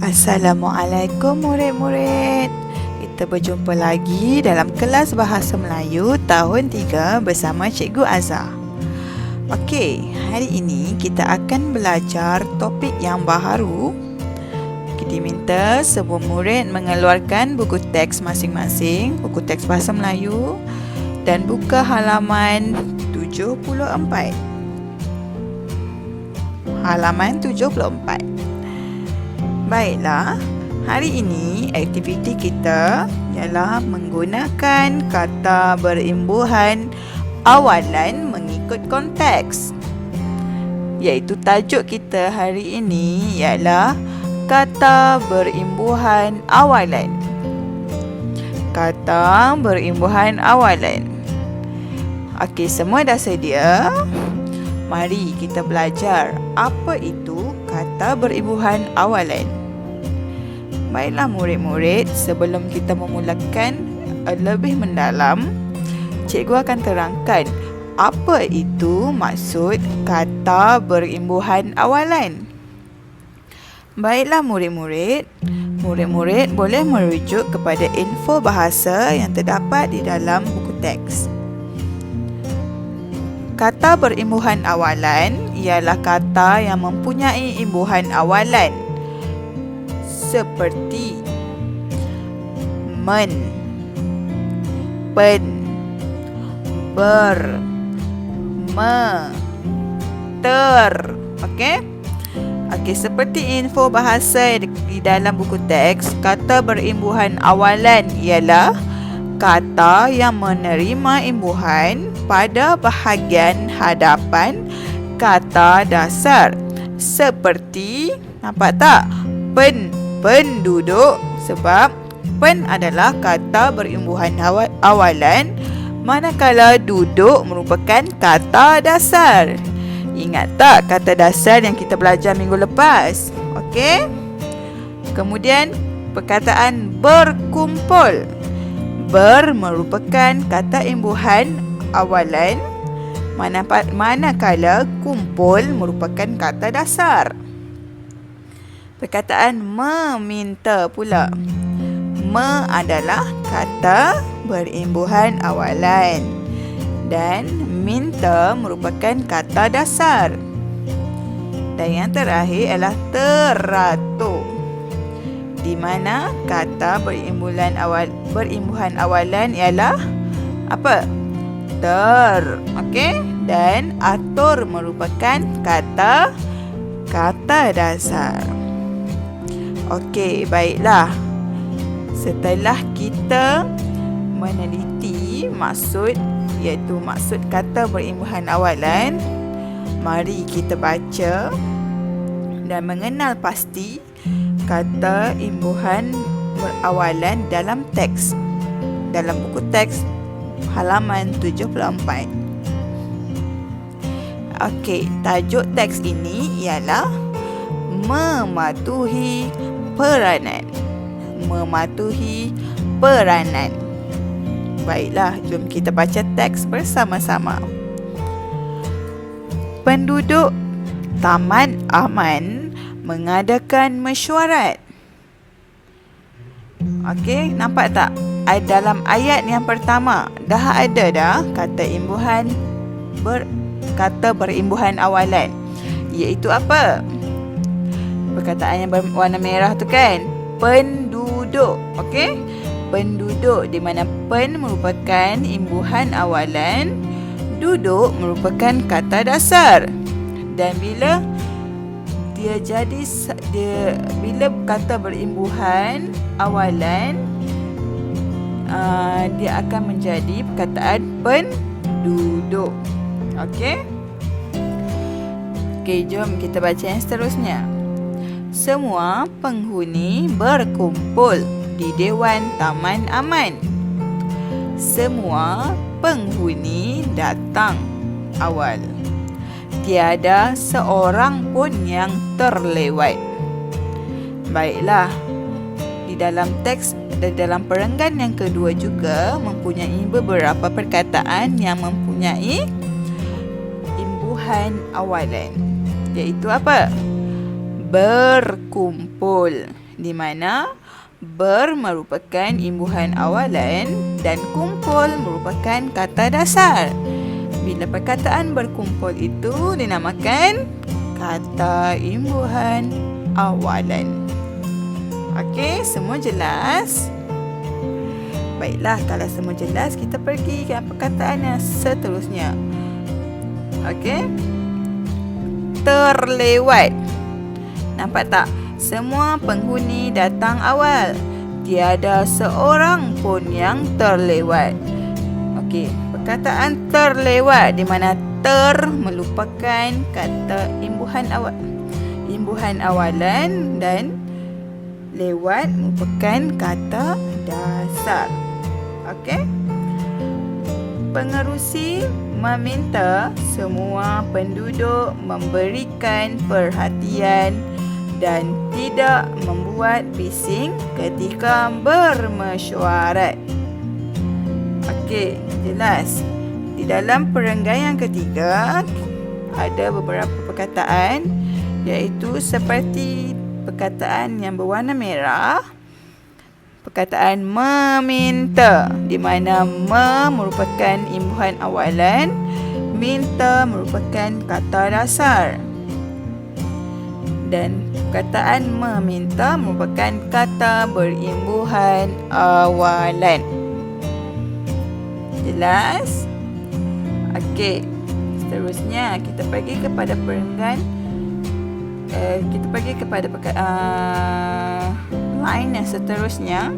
Assalamualaikum murid-murid. Kita berjumpa lagi dalam kelas Bahasa Melayu tahun 3 bersama Cikgu Azhar. Okey, hari ini kita akan belajar topik yang baharu. Kita minta semua murid mengeluarkan buku teks masing-masing, buku teks Bahasa Melayu, dan buka halaman 74. Halaman 74. Baiklah, hari ini aktiviti kita ialah menggunakan kata berimbuhan awalan mengikut konteks. Iaitu tajuk kita hari ini ialah kata berimbuhan awalan. Kata berimbuhan awalan. Okey, semua dah sedia? Mari kita belajar apa itu kata berimbuhan awalan. Baiklah murid-murid, sebelum kita memulakan lebih mendalam, cikgu akan terangkan apa itu maksud kata berimbuhan awalan. Baiklah murid-murid, murid-murid boleh merujuk kepada info bahasa yang terdapat di dalam buku teks. Kata berimbuhan awalan ialah kata yang mempunyai imbuhan awalan seperti men, pen, ber, me, ter. Okey, seperti info bahasa di dalam buku teks, kata berimbuhan awalan ialah kata yang menerima imbuhan pada bahagian hadapan kata dasar. Seperti, nampak tak? Pen duduk, sebab pen adalah kata berimbuhan awalan, manakala duduk merupakan kata dasar. Ingat tak kata dasar yang kita belajar minggu lepas? Okey. Kemudian perkataan berkumpul. Ber merupakan kata imbuhan awalan, manakala kumpul merupakan kata dasar. Perkataan meminta pula. Me adalah kata berimbuhan awalan dan minta merupakan kata dasar. Dan yang terakhir adalah teratur, di mana kata berimbuhan awalan ialah apa? Ter. Okey, dan atur merupakan kata dasar. Okey, baiklah. Setelah kita meneliti maksud, iaitu maksud kata berimbuhan awalan, mari kita baca dan mengenal pasti kata imbuhan berawalan dalam teks, dalam buku teks halaman 74. Okey, tajuk teks ini ialah mematuhi peranan. Mematuhi peranan. Baiklah, jom kita baca teks bersama-sama. Penduduk Taman Aman mengadakan mesyuarat. Okey, nampak tak? Dalam ayat yang pertama dah ada dah kata imbuhan kata berimbuhan awalan, iaitu apa? Perkataan yang berwarna merah tu kan, penduduk. Okey, penduduk, di mana pen merupakan imbuhan awalan, duduk merupakan kata dasar. Dan bila bila kata berimbuhan awalan, dia akan menjadi perkataan penduduk. Okey, jom kita baca yang seterusnya. Semua penghuni berkumpul di Dewan Taman Aman. Semua penghuni datang awal. Tiada seorang pun yang terlewat. Baiklah, di dalam teks dan dalam perenggan yang kedua juga mempunyai beberapa perkataan yang mempunyai imbuhan awalan, iaitu apa? Berkumpul. kumpul, di mana ber merupakan imbuhan awalan dan kumpul merupakan kata dasar. Bila perkataan berkumpul itu dinamakan kata imbuhan awalan. Okey, semua jelas? Baiklah, kalau semua jelas, kita pergi ke perkataan yang seterusnya. Okey. Terlewat. Nampak tak? Semua penghuni datang awal. Tiada seorang pun yang terlewat. Okey, perkataan terlewat di mana ter merupakan kata imbuhan awalan dan lewat merupakan kata dasar. Okey. Pengerusi meminta semua penduduk memberikan perhatian dan tidak membuat bising ketika bermesyuarat. Okey, jelas. Di dalam perenggan yang ketiga ada beberapa perkataan, iaitu seperti perkataan yang berwarna merah, perkataan meminta, di mana merupakan imbuhan awalan, minta merupakan kata dasar. Dan perkataan meminta merupakan kata berimbuhan awalan. Jelas? Okey, seterusnya kita pergi kepada perenggan. Kita pergi kepada line yang seterusnya.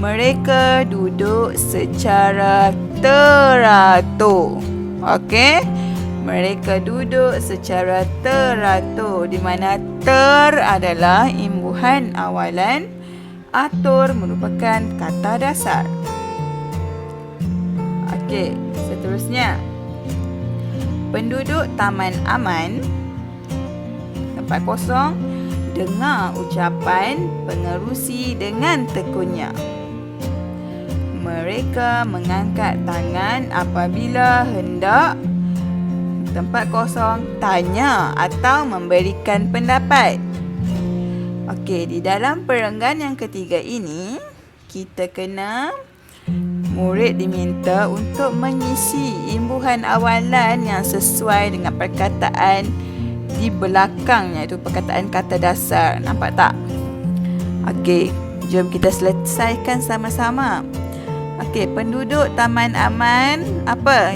Mereka duduk secara teratur. Okey, mereka duduk secara teratur, di mana ter adalah imbuhan awalan, atur merupakan kata dasar. Okey, seterusnya. Penduduk Taman Aman, tempat kosong, dengar ucapan pengerusi dengan tekunnya. Mereka mengangkat tangan apabila hendak, tempat kosong, tanya atau memberikan pendapat. Okey, di dalam perenggan yang ketiga ini, kita kena murid diminta untuk mengisi imbuhan awalan yang sesuai dengan perkataan di belakangnya, itu perkataan kata dasar. Nampak tak? Okey, jom kita selesaikan sama-sama. Okey, penduduk Taman Aman, apa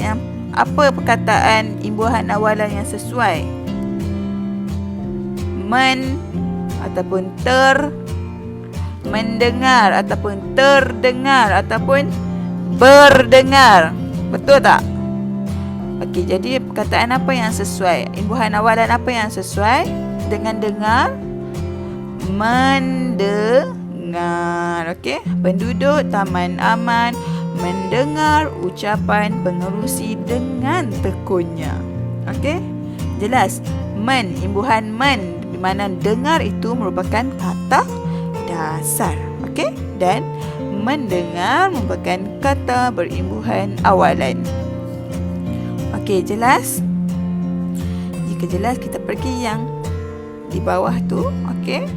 perkataan imbuhan awalan yang sesuai? Men ataupun ter, mendengar ataupun terdengar ataupun berdengar. Betul tak? Okey, jadi perkataan apa yang sesuai? Imbuhan awalan apa yang sesuai dengan dengar? Mendengar. Okey, penduduk Taman Aman mendengar ucapan pengerusi dengan tekunnya. Okey, jelas? Men, imbuhan men, di mana dengar itu merupakan kata dasar. Okey, dan mendengar merupakan kata berimbuhan awalan. Okey, jelas? Jika jelas, kita pergi yang di bawah tu. Okey,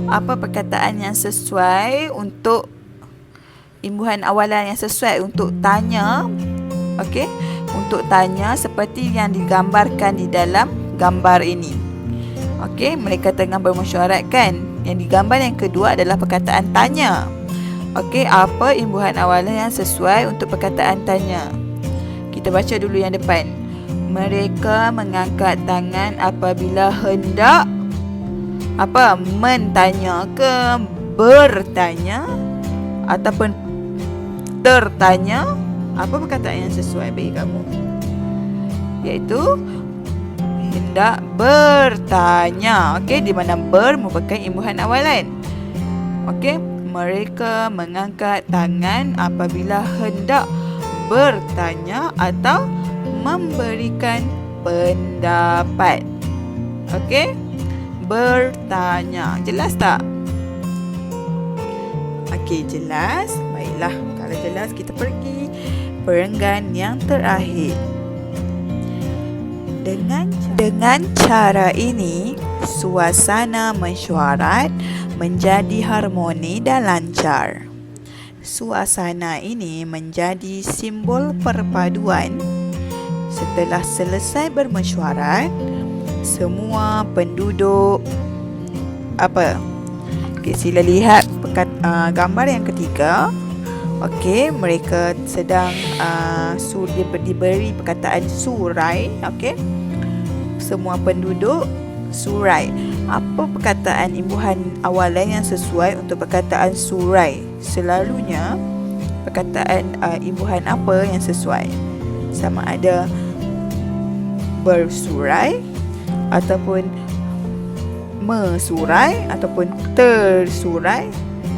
apa perkataan yang sesuai untuk imbuhan awalan yang sesuai untuk tanya? Okey, untuk tanya seperti yang digambarkan di dalam gambar ini. Okey, mereka tengah bermesyuarat kan? Yang digambar yang kedua adalah perkataan tanya. Okey, apa imbuhan awalan yang sesuai untuk perkataan tanya? Kita baca dulu yang depan. Mereka mengangkat tangan apabila hendak mentanya ke bertanya ataupun tertanya. Apa perkataan yang sesuai bagi kamu? Iaitu hendak bertanya. Okey, di mana ber merupakan imbuhan awalan. Okey, mereka mengangkat tangan apabila hendak bertanya atau memberikan pendapat. Okey, bertanya. Jelas tak? Okey, jelas. Baiklah, kalau jelas kita pergi perenggan yang terakhir. Dengan cara ini, Suasana mesyuarat menjadi harmoni dan lancar. Suasana ini menjadi simbol perpaduan. Setelah selesai bermesyuarat, semua penduduk Okey, sila lihat gambar yang ketiga. Okey, mereka sedang diberi perkataan surai. Okey, semua penduduk surai. Apa perkataan imbuhan awalan yang sesuai untuk perkataan surai? Selalunya perkataan imbuhan apa yang sesuai? Sama ada bersurai ataupun mesurai ataupun tersurai.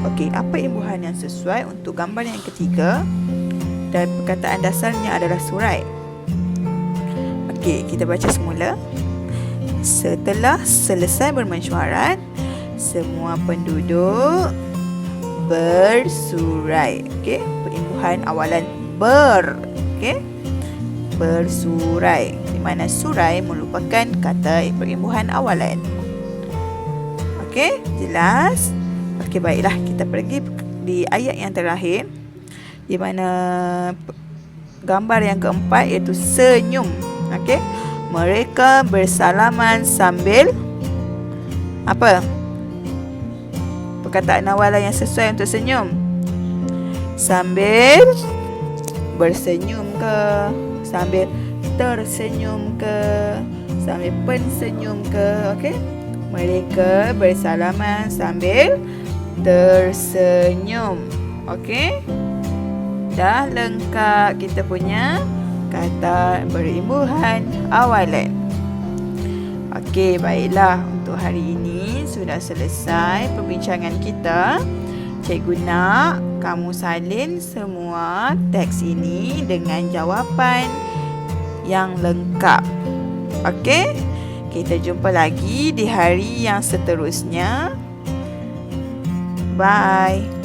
Okey, apa imbuhan yang sesuai untuk gambar yang ketiga? Dan perkataan dasarnya adalah surai. Okey, kita baca semula. Setelah selesai bermesyuarat, semua penduduk bersurai. Okey, perimbuhan awalan ber. Okey, bersurai, di mana surai merupakan kata perimbuhan awalan. Okey, jelas? Okey, baiklah, kita pergi di ayat yang terakhir, di mana gambar yang keempat iaitu senyum. Okey, mereka bersalaman sambil apa? Perkataan awalan yang sesuai untuk senyum. Sambil bersenyum ke, sambil tersenyum ke, sambil pensenyum ke. Okey, mereka bersalaman sambil tersenyum. Okey, dah lengkap kita punya kata berimbuhan awalan. Okey, baiklah, untuk hari ini sudah selesai perbincangan kita. Cikgu nak kamu salin semua teks ini dengan jawapan yang lengkap. Okey, kita jumpa lagi di hari yang seterusnya. Bye.